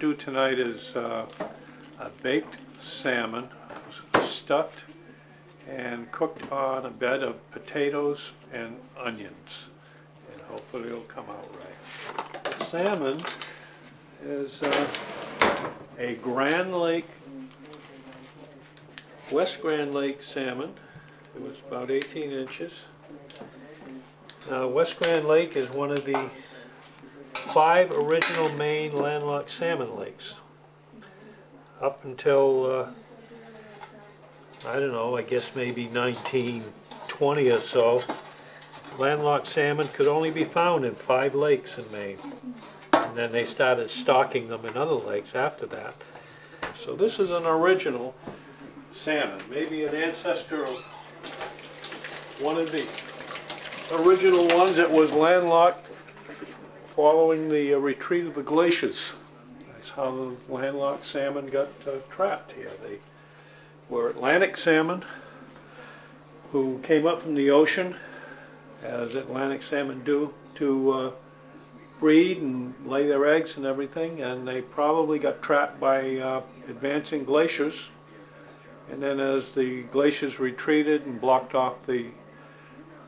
do tonight is a baked salmon, stuffed and cooked on a bed of potatoes and onions. And hopefully it'll come out right. The salmon is a Grand Lake, West Grand Lake salmon. It was about 18 inches. Now, West Grand Lake is one of the 5 original Maine landlocked salmon lakes. Up until, I don't know, I guess maybe 1920 or so, landlocked salmon could only be found in 5 lakes in Maine. And then they started stocking them in other lakes after that. So this is an original salmon, maybe an ancestor of one of the original ones that was landlocked following the retreat of the glaciers. That's how the landlocked salmon got trapped here. They were Atlantic salmon who came up from the ocean, as Atlantic salmon do, to breed and lay their eggs and everything, and they probably got trapped by advancing glaciers. And then as the glaciers retreated and blocked off the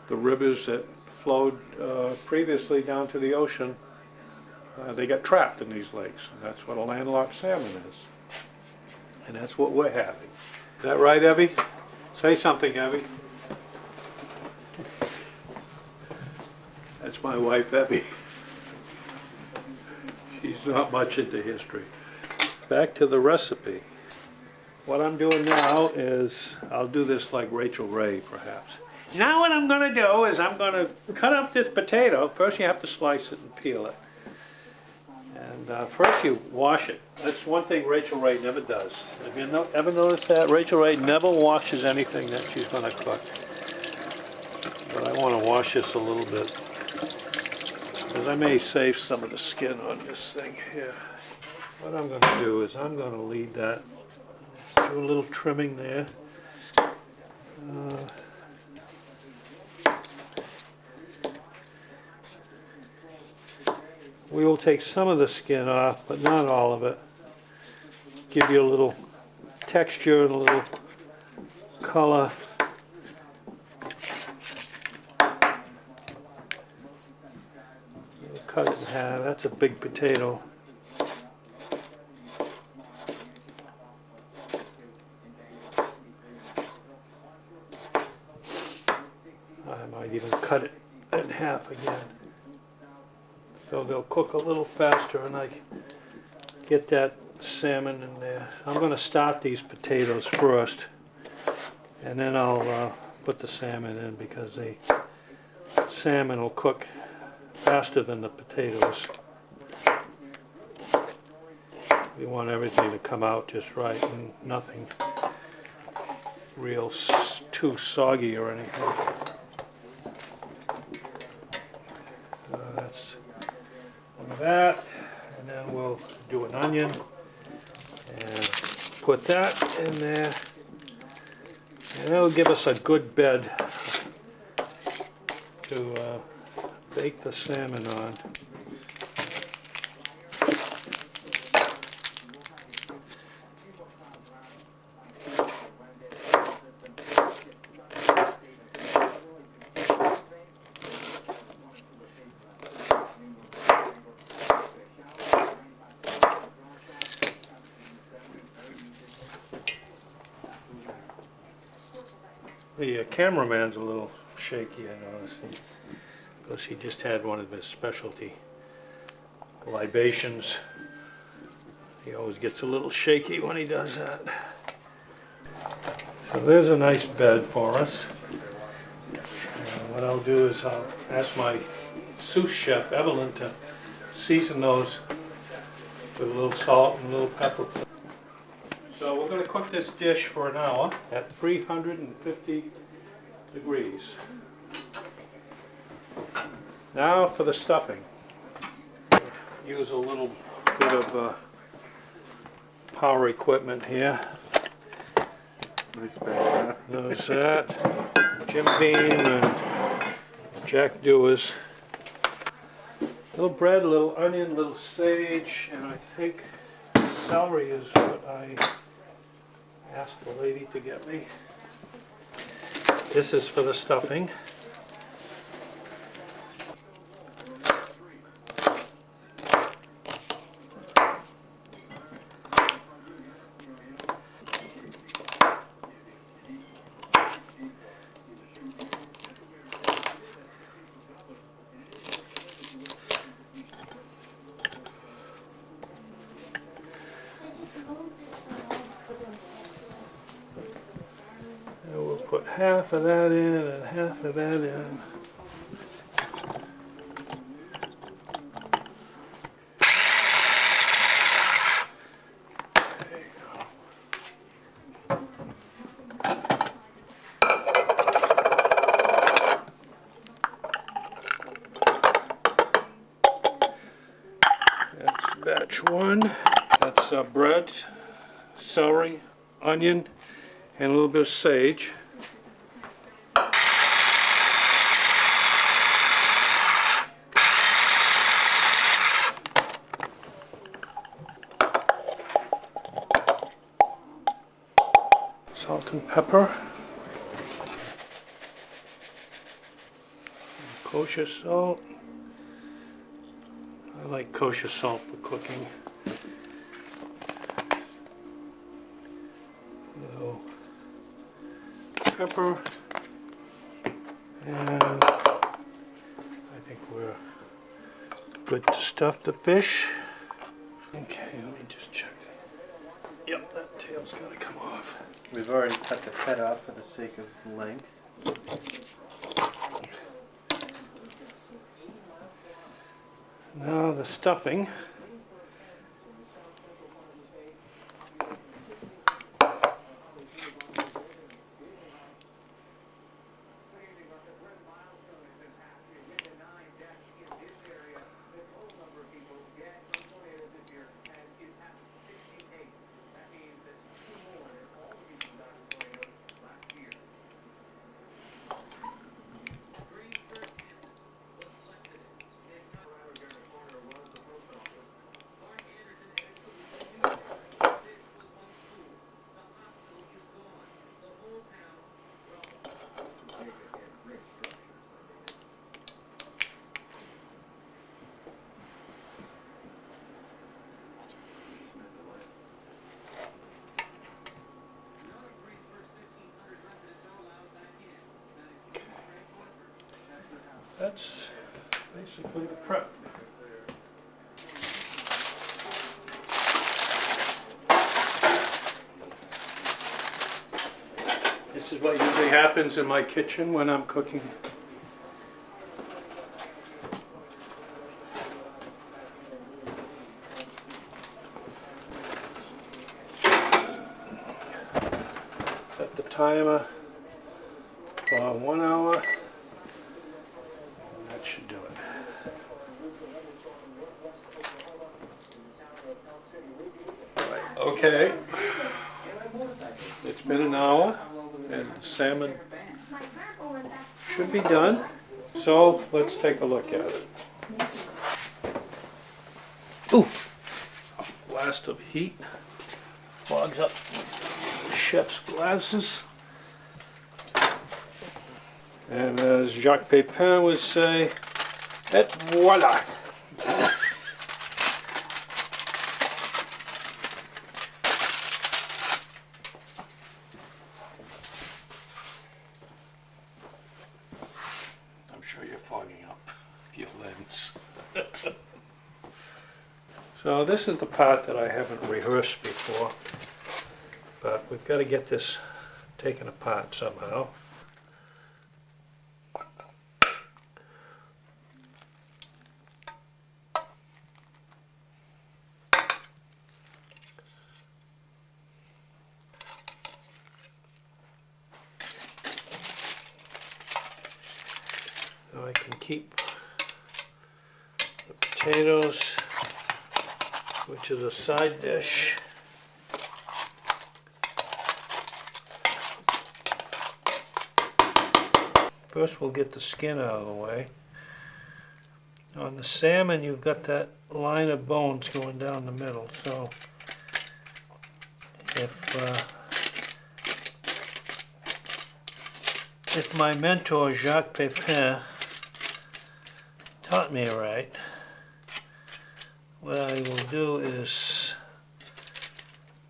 rivers that flowed previously down to the ocean, they got trapped in these lakes. And that's what a landlocked salmon is. And that's what we're having. Is that right, Evie? Say something, Evie. That's my wife, Evie. She's not much into history. Back to the recipe. What I'm doing now is, I'll do this like Rachel Ray, perhaps. Now what I'm going to do is I'm going to cut up this potato. First you have to slice it and peel it. And first you wash it. That's one thing Rachel Ray never does. Have you ever noticed that? Rachel Ray never washes anything that she's going to cook. But I want to wash this a little bit, because I may save some of the skin on this thing here. What I'm going to do is I'm going to leave that, do a little trimming there. We will take some of the skin off, but not all of it. Give you a little texture and a little color. We'll cut it in half. That's a big potato. I might even cut it in half again, so they'll cook a little faster and I can get that salmon in there. I'm going to start these potatoes first, and then I'll put the salmon in, because the salmon will cook faster than the potatoes. We want everything to come out just right and nothing real too soggy or anything. That's that, and then we'll do an onion and put that in there, and that'll give us a good bed to bake the salmon on. The cameraman's a little shaky, I noticed, because he just had one of his specialty libations. He always gets a little shaky when he does that. So there's a nice bed for us. And what I'll do is I'll ask my sous chef, Evelyn, to season those with a little salt and a little pepper. So we're going to cook this dish for an hour at 350 degrees. Now for the stuffing. Use a little bit of power equipment here. Nice bag. Notice that. Jim Beam and Jack Dewars. Little bread, a little onion, a little sage, and I think celery is what I asked the lady to get me. This is for the stuffing. And we'll put half of that in and half of that in. There you go. That's batch one. That's bread, celery, onion, and a little bit of sage. Salt and pepper. Kosher salt. I like kosher salt for cooking. So, pepper, and I think we're good to stuff the fish. Okay, let me just check. Yep, that tail's gotta come off. We've already cut the head off for the sake of length. Now the stuffing. That's basically the prep. This is what usually happens in my kitchen when I'm cooking. Set the timer for 1 hour. That should do it. Okay. It's been an hour and the salmon should be done. So let's take a look at it. Ooh, a blast of heat fogs up the chef's glasses. And as Jacques Pepin would say, et voila! I'm sure you're fogging up your lens. So this is the part that I haven't rehearsed before, but we've got to get this taken apart somehow. So I can keep the potatoes, which is a side dish. First we'll get the skin out of the way. On the salmon you've got that line of bones going down the middle, so if my mentor Jacques Pepin taught me right, what I will do is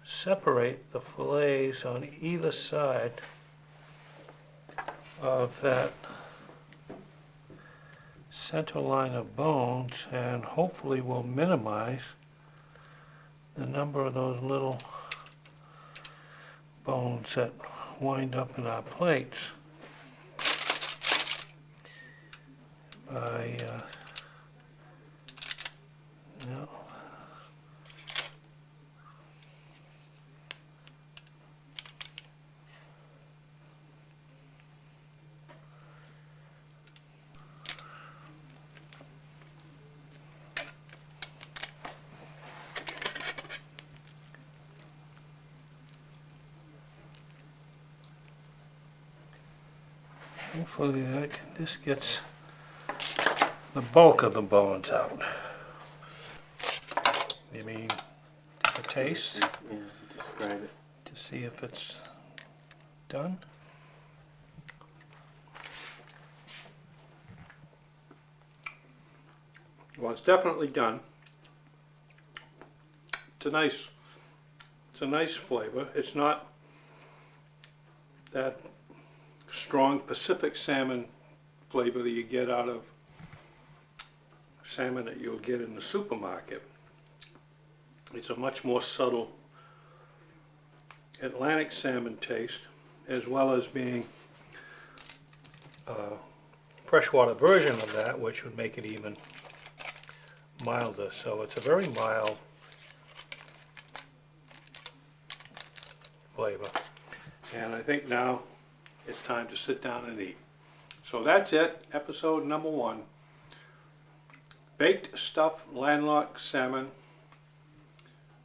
separate the fillets on either side of that center line of bones, and hopefully will minimize the number of those little bones that wind up in our plates by no. Hopefully this gets the bulk of the bones out. You mean a taste? Yeah, describe it. To see if it's done? Well, it's definitely done. It's a nice flavor. It's not that strong Pacific salmon flavor that you get out of salmon that you'll get in the supermarket. It's a much more subtle Atlantic salmon taste, as well as being a freshwater version of that, which would make it even milder. So it's a very mild flavor. And I think now it's time to sit down and eat. So that's it, episode number 1. Baked stuffed landlocked salmon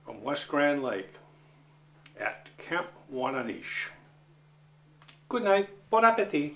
from West Grand Lake at Camp Ouananiche. Good night, bon appetit.